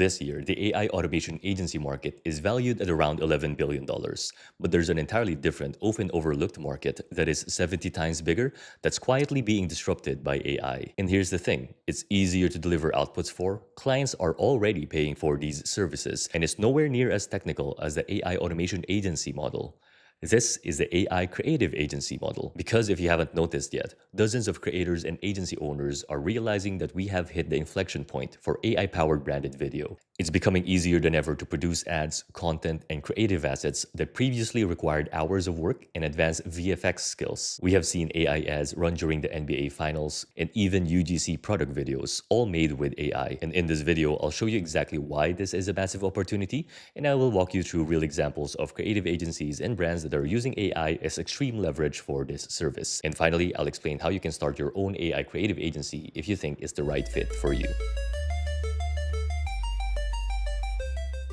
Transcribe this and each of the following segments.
This year, the AI automation agency market is valued at around $11 billion, but there's an entirely different, often overlooked market that is 70 times bigger that's quietly being disrupted by AI. And here's the thing, it's easier to deliver outputs for, clients are already paying for these services, and it's nowhere near as technical as the AI automation agency model. This is the AI creative agency model. Because if you haven't noticed yet, dozens of creators and agency owners are realizing that we have hit the inflection point for AI powered branded video. It's becoming easier than ever to produce ads, content, and creative assets that previously required hours of work and advanced VFX skills. We have seen AI ads run during the NBA finals and even UGC product videos, all made with AI. And in this video, I'll show you exactly why this is a massive opportunity, and I will walk you through real examples of creative agencies and brands that are using AI as extreme leverage for this service. And finally, I'll explain how you can start your own AI creative agency if you think it's the right fit for you.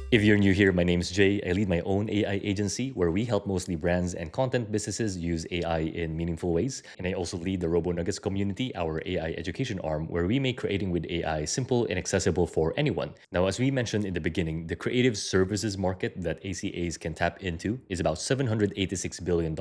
If you're new here, my name's Jay. I lead my own AI agency where we help mostly brands and content businesses use AI in meaningful ways. And I also lead the RoboNuggets community, our AI education arm, where we make creating with AI simple and accessible for anyone. Now, as we mentioned in the beginning, the creative services market that ACAs can tap into is about $786 billion,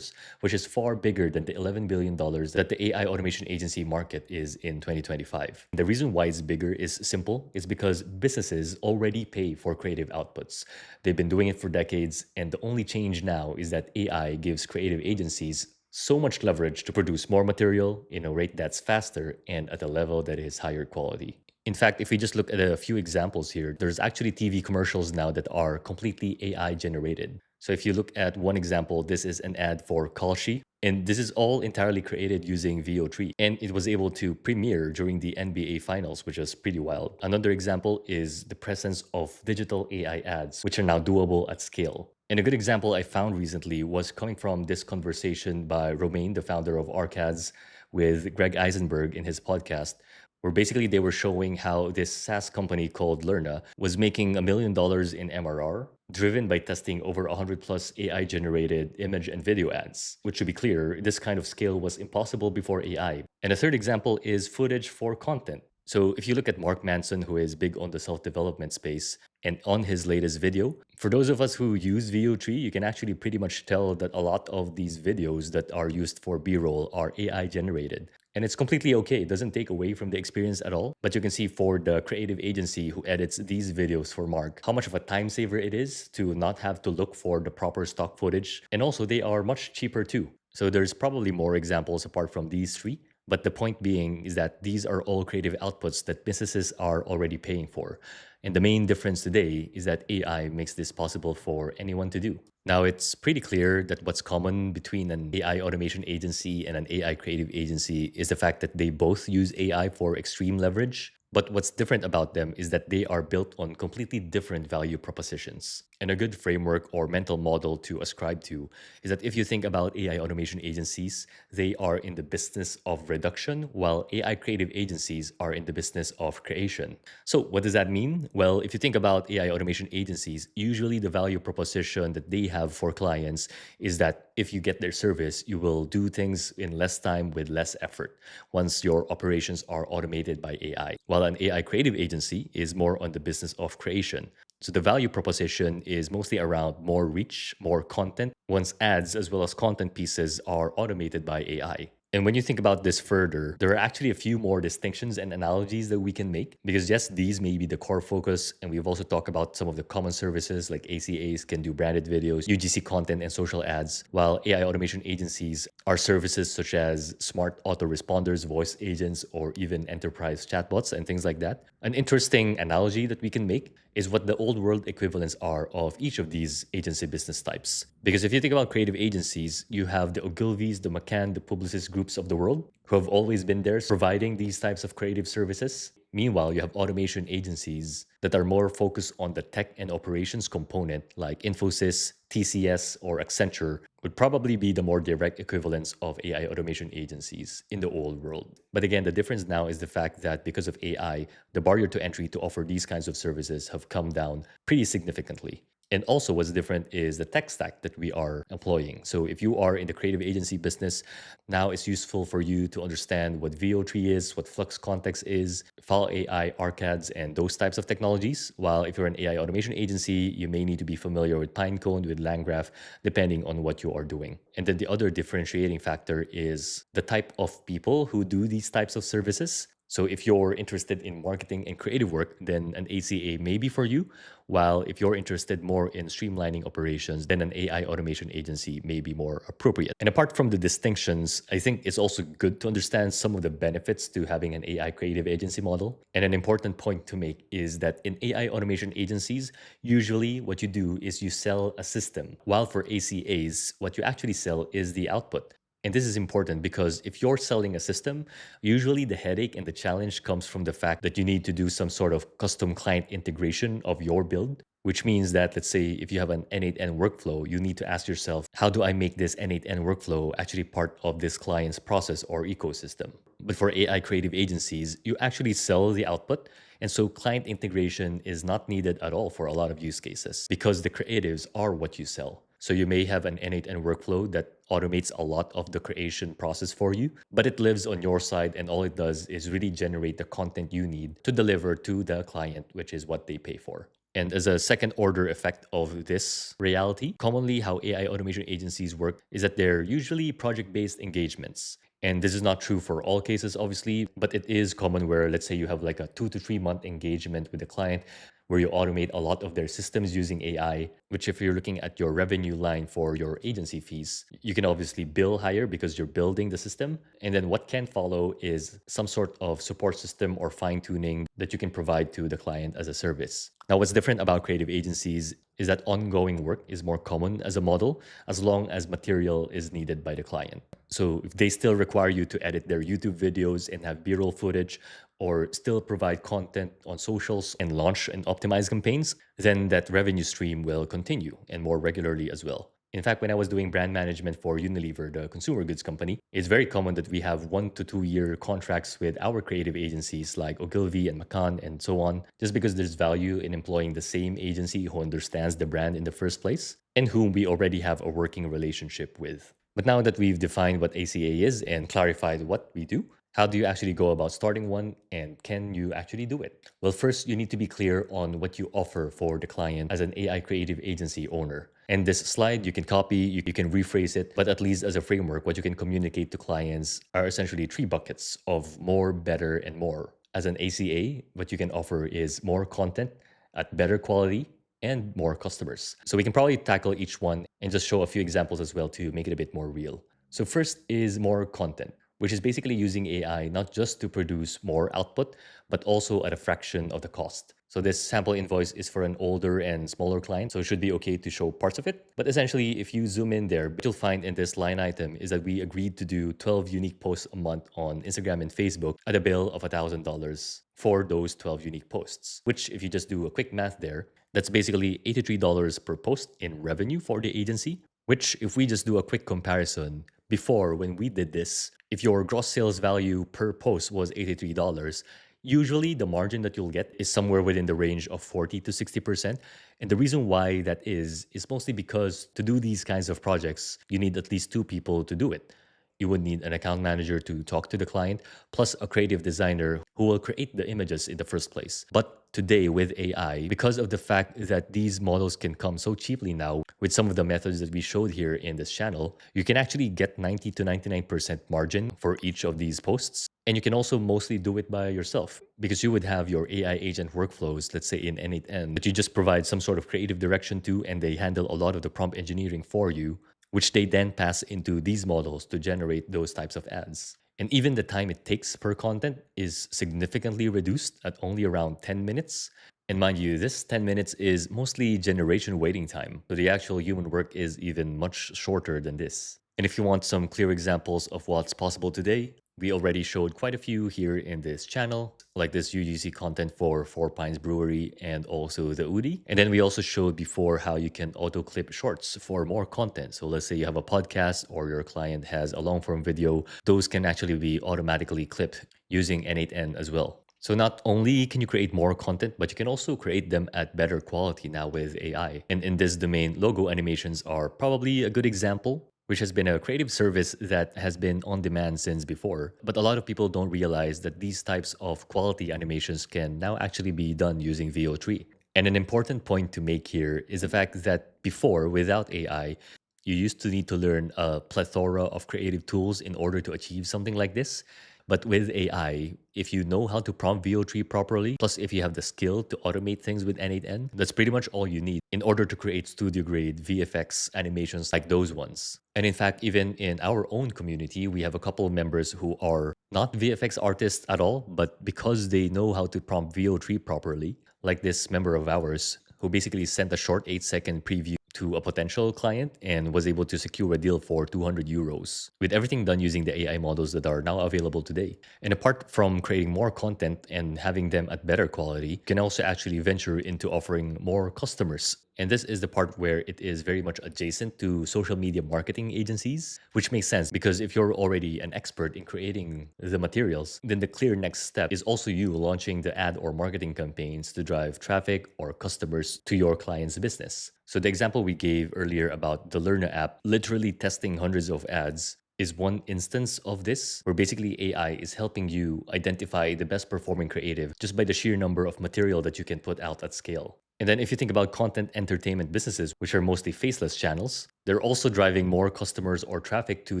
which is far bigger than the $11 billion that the AI automation agency market is in 2025. The reason why it's bigger is simple. It's because businesses already pay for creative outputs. They've been doing it for decades, and the only change now is that AI gives creative agencies so much leverage to produce more material in a rate that's faster and at a level that is higher quality. In fact, if we just look at a few examples here, there's actually TV commercials now that are completely AI generated. So if you look at one example, this is an ad for Kalshi, and this is all entirely created using VO3, and it was able to premiere during the NBA Finals, which is pretty wild. Another example is the presence of digital AI ads, which are now doable at scale. And a good example I found recently was coming from this conversation by Romain, the founder of Arcads, with Greg Eisenberg in his podcast, where basically they were showing how this SaaS company called Lerna was making $1 million in MRR, driven by testing over 100 plus AI generated image and video ads. Which, to be clear, this kind of scale was impossible before AI. And a third example is footage for content. So if you look at Mark Manson, who is big on the self-development space, and on his latest video, for those of us who use VO3, you can actually pretty much tell that a lot of these videos that are used for B-roll are AI generated. And it's completely okay. It doesn't take away from the experience at all. But you can see for the creative agency who edits these videos for Mark, how much of a time saver it is to not have to look for the proper stock footage. And also they are much cheaper too. So there's probably more examples apart from these three. But the point being is that these are all creative outputs that businesses are already paying for. And the main difference today is that AI makes this possible for anyone to do. Now, it's pretty clear that what's common between an AI automation agency and an AI creative agency is the fact that they both use AI for extreme leverage. But what's different about them is that they are built on completely different value propositions. And a good framework or mental model to ascribe to is that if you think about AI automation agencies, they are in the business of reduction, while AI creative agencies are in the business of creation. So what does that mean? Well, if you think about AI automation agencies, usually the value proposition that they have for clients is that if you get their service, you will do things in less time with less effort once your operations are automated by AI. While an AI creative agency is more on the business of creation. So the value proposition is mostly around more reach, more content, once ads as well as content pieces are automated by AI. And when you think about this further, there are actually a few more distinctions and analogies that we can make because yes, these may be the core focus. And we've also talked about some of the common services like ACAs can do branded videos, UGC content and social ads, while AI automation agencies are services such as smart autoresponders, voice agents, or even enterprise chatbots and things like that. An interesting analogy that we can make is what the old world equivalents are of each of these agency business types. Because if you think about creative agencies, you have the Ogilvy's, the McCann, the Publicis groups of the world who have always been there providing these types of creative services. Meanwhile, you have automation agencies that are more focused on the tech and operations component like Infosys, TCS, or Accenture would probably be the more direct equivalents of AI automation agencies in the old world. But again, the difference now is the fact that because of AI, the barrier to entry to offer these kinds of services have come down pretty significantly. And also, what's different is the tech stack that we are employing. So, if you are in the creative agency business, now it's useful for you to understand what VO3 is, what Flux Context is, File AI, ARCADs, and those types of technologies. While if you're an AI automation agency, you may need to be familiar with Pinecone, with LangGraph, depending on what you are doing. And then the other differentiating factor is the type of people who do these types of services. So if you're interested in marketing and creative work, then an ACA may be for you. While if you're interested more in streamlining operations, then an AI automation agency may be more appropriate. And apart from the distinctions, I think it's also good to understand some of the benefits to having an AI creative agency model. And an important point to make is that in AI automation agencies, usually what you do is you sell a system, while for ACAs, what you actually sell is the output. And this is important because if you're selling a system, usually the headache and the challenge comes from the fact that you need to do some sort of custom client integration of your build, which means that, let's say, if you have an N8N workflow, you need to ask yourself, how do I make this N8N workflow actually part of this client's process or ecosystem? But for AI creative agencies, you actually sell the output. And so client integration is not needed at all for a lot of use cases because the creatives are what you sell. So you may have an N8N workflow that automates a lot of the creation process for you, but it lives on your side and all it does is really generate the content you need to deliver to the client, which is what they pay for. And as a second order effect of this reality, commonly how AI automation agencies work is that they're usually project based engagements. And this is not true for all cases, obviously, but it is common where, let's say, you have like a 2 to 3 month engagement with the client where you automate a lot of their systems using AI, which, if you're looking at your revenue line for your agency fees, you can obviously bill higher because you're building the system. And then what can follow is some sort of support system or fine tuning that you can provide to the client as a service. Now, what's different about creative agencies is that ongoing work is more common as a model as long as material is needed by the client. So if they still require you to edit their YouTube videos and have B-roll footage or still provide content on socials and launch and optimize campaigns, then that revenue stream will continue and more regularly as well. In fact, when I was doing brand management for Unilever, the consumer goods company, it's very common that we have 1 to 2 year contracts with our creative agencies like Ogilvy and McCann and so on, just because there's value in employing the same agency who understands the brand in the first place and whom we already have a working relationship with. But now that we've defined what ACA is and clarified what we do, how do you actually go about starting one and can you actually do it? Well, first, you need to be clear on what you offer for the client as an AI creative agency owner. And this slide you can copy, you can rephrase it, but at least as a framework, what you can communicate to clients are essentially 3 buckets of more, better, and more. As an ACA, what you can offer is more content at better quality and more customers. So we can probably tackle each one and just show a few examples as well to make it a bit more real. So first is more content, which is basically using AI not just to produce more output, but also at a fraction of the cost. So this sample invoice is for an older and smaller client, so it should be okay to show parts of it. But essentially, if you zoom in there, what you'll find in this line item is that we agreed to do 12 unique posts a month on Instagram and Facebook at a bill of $1,000 for those 12 unique posts, which if you just do a quick math there, that's basically $83 per post in revenue for the agency, which if we just do a quick comparison, before when we did this, if your gross sales value per post was $83, usually the margin that you'll get is somewhere within the range of 40 to 60%. And the reason why that is mostly because to do these kinds of projects, you need at least 2 people to do it. You would need an account manager to talk to the client, plus a creative designer who will create the images in the first place. But today with AI, because of the fact that these models can come so cheaply now with some of the methods that we showed here in this channel, you can actually get 90 to 99% margin for each of these posts. And you can also mostly do it by yourself because you would have your AI agent workflows, let's say in N8N, that you just provide some sort of creative direction to, and they handle a lot of the prompt engineering for you, which they then pass into these models to generate those types of ads. And even the time it takes per content is significantly reduced at only around 10 minutes. And mind you, this 10 minutes is mostly generation waiting time. So the actual human work is even much shorter than this. And if you want some clear examples of what's possible today, we already showed quite a few here in this channel, like this UGC content for Four Pines Brewery and also the Udi. And then we also showed before how you can auto clip shorts for more content. So let's say you have a podcast or your client has a long form video, those can actually be automatically clipped using N8N as well. So not only can you create more content, but you can also create them at better quality now with AI. And in this domain, logo animations are probably a good example, which has been a creative service that has been on demand since before. But a lot of people don't realize that these types of quality animations can now actually be done using VO3. And an important point to make here is the fact that before, without AI, you used to need to learn a plethora of creative tools in order to achieve something like this. But with AI, if you know how to prompt VO3 properly, plus if you have the skill to automate things with N8N, that's pretty much all you need in order to create studio grade VFX animations like those ones. And in fact, even in our own community, we have a couple of members who are not VFX artists at all, but because they know how to prompt VO3 properly, like this member of ours who basically sent a short 8-second preview to a potential client and was able to secure a deal for 200 euros with everything done using the AI models that are now available today. And apart from creating more content and having them at better quality, you can also actually venture into offering more customers. And this is the part where it is very much adjacent to social media marketing agencies, which makes sense because if you're already an expert in creating the materials, then the clear next step is also you launching the ad or marketing campaigns to drive traffic or customers to your client's business. So the example we gave earlier about the Learner app literally testing hundreds of ads is one instance of this, where basically AI is helping you identify the best performing creative just by the sheer number of material that you can put out at scale. And then if you think about content entertainment businesses, which are mostly faceless channels, they're also driving more customers or traffic to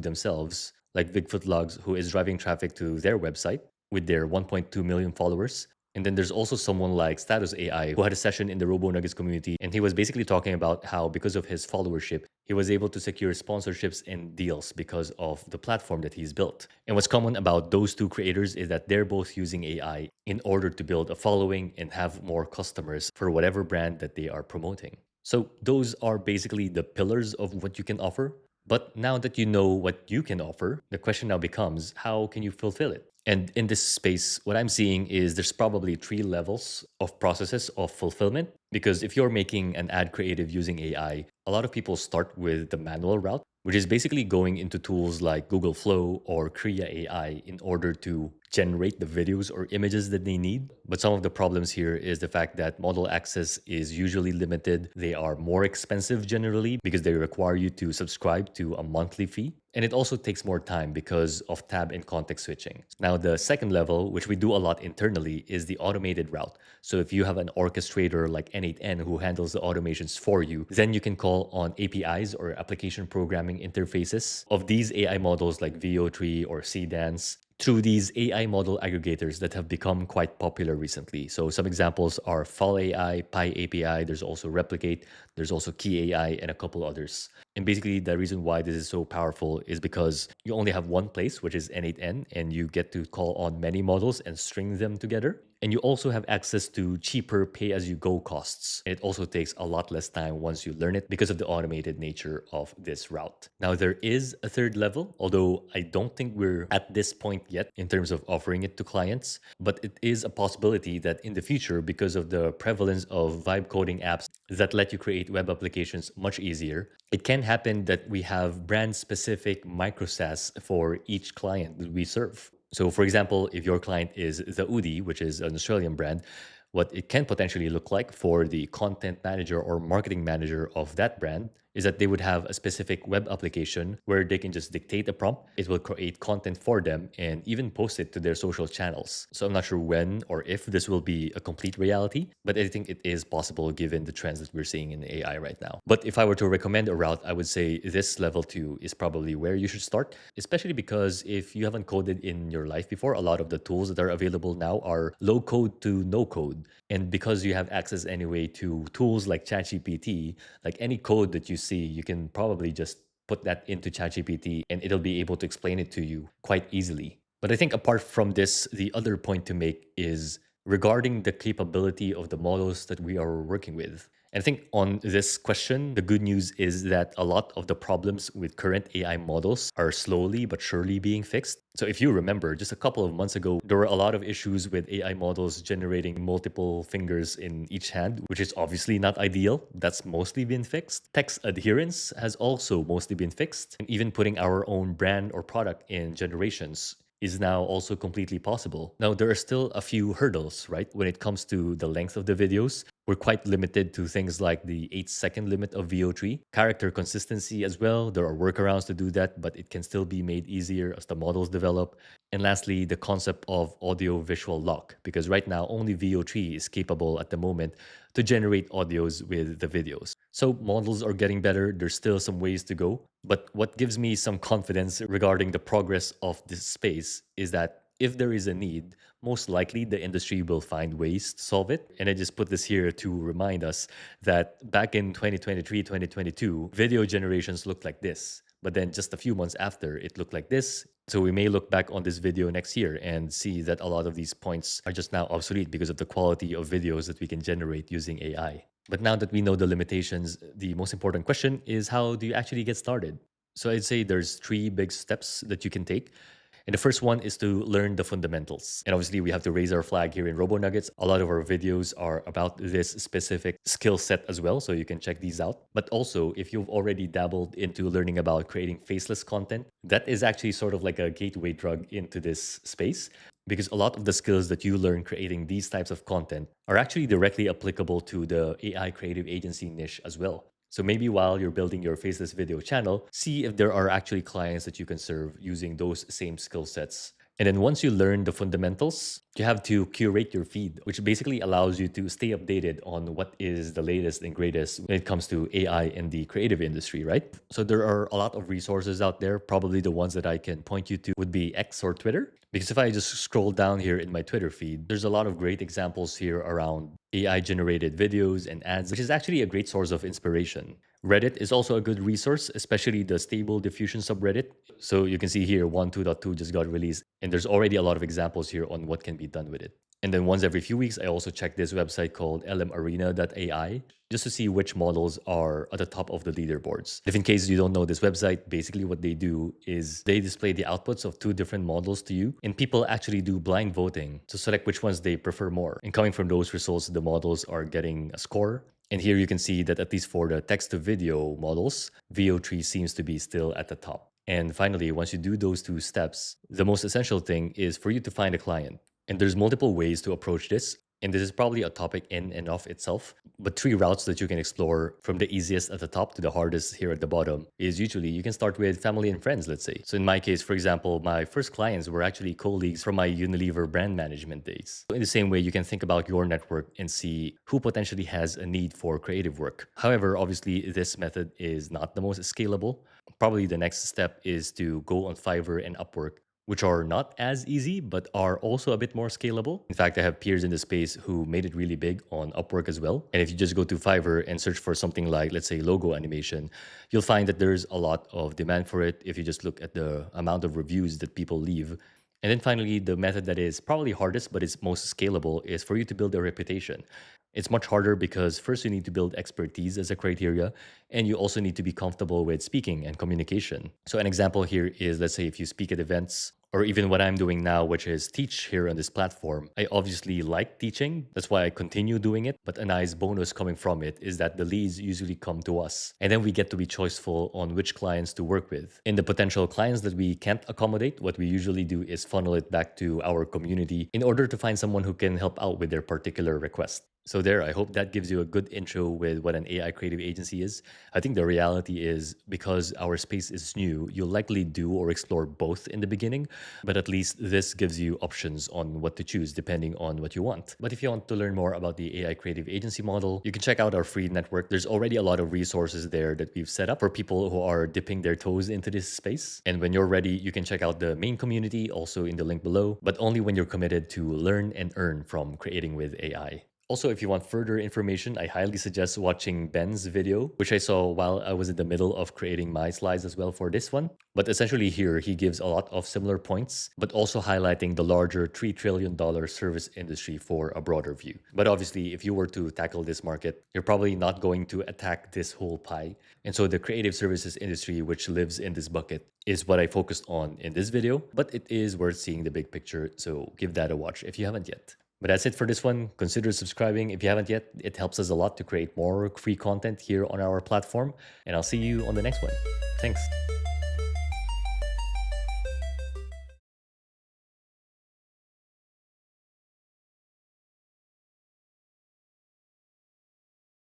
themselves, like Bigfoot Logs, who is driving traffic to their website with their 1.2 million followers. And then there's also someone like Status AI who had a session in the RoboNuggets community. And he was basically talking about how, because of his followership, he was able to secure sponsorships and deals because of the platform that he's built. And what's common about those two creators is that they're both using AI in order to build a following and have more customers for whatever brand that they are promoting. So those are basically the pillars of what you can offer. But now that you know what you can offer, the question now becomes, how can you fulfill it? And in this space, what I'm seeing is there's probably three levels of processes of fulfillment. Because if you're making an ad creative using AI, a lot of people start with the manual route, which is basically going into tools like Google Flow or Krea AI in order to generate the videos or images that they need. But some of the problems here is the fact that model access is usually limited. They are more expensive generally because they require you to subscribe to a monthly fee. And it also takes more time because of tab and context switching. Now, the second level, which we do a lot internally, is the automated route. So if you have an orchestrator like N8N who handles the automations for you, then you can call on APIs or application programming interfaces of these AI models like VO3 or CDance through these AI model aggregators that have become quite popular recently. So some examples are Fall AI, Pi API, there's also Replicate, there's also Key AI, and a couple others. And basically, the reason why this is so powerful is because you only have one place, which is N8N, and you get to call on many models and string them together. And you also have access to cheaper pay as you go costs. It also takes a lot less time once you learn it because of the automated nature of this route. Now, there is a third level, although I don't think we're at this point yet in terms of offering it to clients, but it is a possibility that in the future, because of the prevalence of vibe coding apps that let you create web applications much easier, it can happen that we have brand specific micro SaaS for each client that we serve. So, for example, if your client is the Udi, which is an Australian brand, what it can potentially look like for the content manager or marketing manager of that brand is that they would have a specific web application where they can just dictate a prompt. It will create content for them and even post it to their social channels. So I'm not sure when or if this will be a complete reality, but I think it is possible given the trends that we're seeing in AI right now. But if I were to recommend a route, I would say this level two is probably where you should start, especially because if you haven't coded in your life before, a lot of the tools that are available now are low code to no code. And because you have access anyway to tools like ChatGPT, like any code that you see, you can probably just put that into ChatGPT and it'll be able to explain it to you quite easily. But I think apart from this, the other point to make is regarding the capability of the models that we are working with. And I think on this question, the good news is that a lot of the problems with current AI models are slowly but surely being fixed. So if you remember, just a couple of months ago, there were a lot of issues with AI models generating multiple fingers in each hand, which is obviously not ideal. That's mostly been fixed. Text adherence has also mostly been fixed. And even putting our own brand or product in generations is now also completely possible. Now, there are still a few hurdles, right? When it comes to the length of the videos, we're quite limited to things like the 8-second limit of VO3, character consistency as well. There are workarounds to do that, but it can still be made easier as the models develop. And lastly, the concept of audio visual lock, because right now only VO3 is capable at the moment to generate audios with the videos. So models are getting better. There's still some ways to go. But what gives me some confidence regarding the progress of this space is that if there is a need, most likely the industry will find ways to solve it. And I just put this here to remind us that back in 2023, 2022, video generations looked like this. But then just a few months after, it looked like this. So we may look back on this video next year and see that a lot of these points are just now obsolete because of the quality of videos that we can generate using AI. But now that we know the limitations, the most important question is how do you actually get started? So I'd say there's three big steps that you can take. And the first one is to learn the fundamentals. And obviously, we have to raise our flag here in RoboNuggets. A lot of our videos are about this specific skill set as well, so you can check these out. But also, if you've already dabbled into learning about creating faceless content, that is actually sort of like a gateway drug into this space. Because a lot of the skills that you learn creating these types of content are actually directly applicable to the AI creative agency niche as well. So maybe while you're building your faceless video channel, see if there are actually clients that you can serve using those same skill sets. And then once you learn the fundamentals, you have to curate your feed, which basically allows you to stay updated on what is the latest and greatest when it comes to AI in the creative industry, right? So there are a lot of resources out there. Probably the ones that I can point you to would be X or Twitter. Because if I just scroll down here in my Twitter feed, there's a lot of great examples here around AI generated videos and ads, which is actually a great source of inspiration. Reddit is also a good resource, especially the Stable Diffusion subreddit. So you can see here 1.2.2 just got released, and there's already a lot of examples here on what can be done with it. And then once every few weeks, I also check this website called lmarena.ai just to see which models are at the top of the leaderboards. If in case you don't know this website, basically what they do is they display the outputs of two different models to you, and people actually do blind voting to select which ones they prefer more. And coming from those results, the models are getting a score. And here you can see that at least for the text to video models, VO3 seems to be still at the top. And finally, once you do those two steps, the most essential thing is for you to find a client. And there's multiple ways to approach this. And this is probably a topic in and of itself. But three routes that you can explore from the easiest at the top to the hardest here at the bottom is usually you can start with family and friends, let's say. So in my case, for example, my first clients were actually colleagues from my Unilever brand management days. So in the same way, you can think about your network and see who potentially has a need for creative work. However, obviously, this method is not the most scalable. Probably the next step is to go on Fiverr and Upwork, which are not as easy, but are also a bit more scalable. In fact, I have peers in the space who made it really big on Upwork as well. And if you just go to Fiverr and search for something like, let's say, logo animation, you'll find that there's a lot of demand for it if you just look at the amount of reviews that people leave. And then finally, the method that is probably hardest, but is most scalable, is for you to build a reputation. It's much harder because first you need to build expertise as a criteria, and you also need to be comfortable with speaking and communication. So, an example here is, let's say, if you speak at events, or even what I'm doing now, which is teach here on this platform. I obviously like teaching. That's why I continue doing it. But a nice bonus coming from it is that the leads usually come to us. And then we get to be choiceful on which clients to work with. In the potential clients that we can't accommodate, what we usually do is funnel it back to our community in order to find someone who can help out with their particular request. So there, I hope that gives you a good intro with what an AI creative agency is. I think the reality is because our space is new, you'll likely do or explore both in the beginning, but at least this gives you options on what to choose depending on what you want. But if you want to learn more about the AI creative agency model, you can check out our free network. There's already a lot of resources there that we've set up for people who are dipping their toes into this space. And when you're ready, you can check out the main community also in the link below, but only when you're committed to learn and earn from creating with AI. Also, if you want further information, I highly suggest watching Ben's video, which I saw while I was in the middle of creating my slides as well for this one. But essentially here, he gives a lot of similar points, but also highlighting the larger $3 trillion service industry for a broader view. But obviously, if you were to tackle this market, you're probably not going to attack this whole pie. And so the creative services industry, which lives in this bucket, is what I focused on in this video, but it is worth seeing the big picture. So give that a watch if you haven't yet. But that's it for this one. Consider subscribing if you haven't yet. It helps us a lot to create more free content here on our platform. And I'll see you on the next one. Thanks.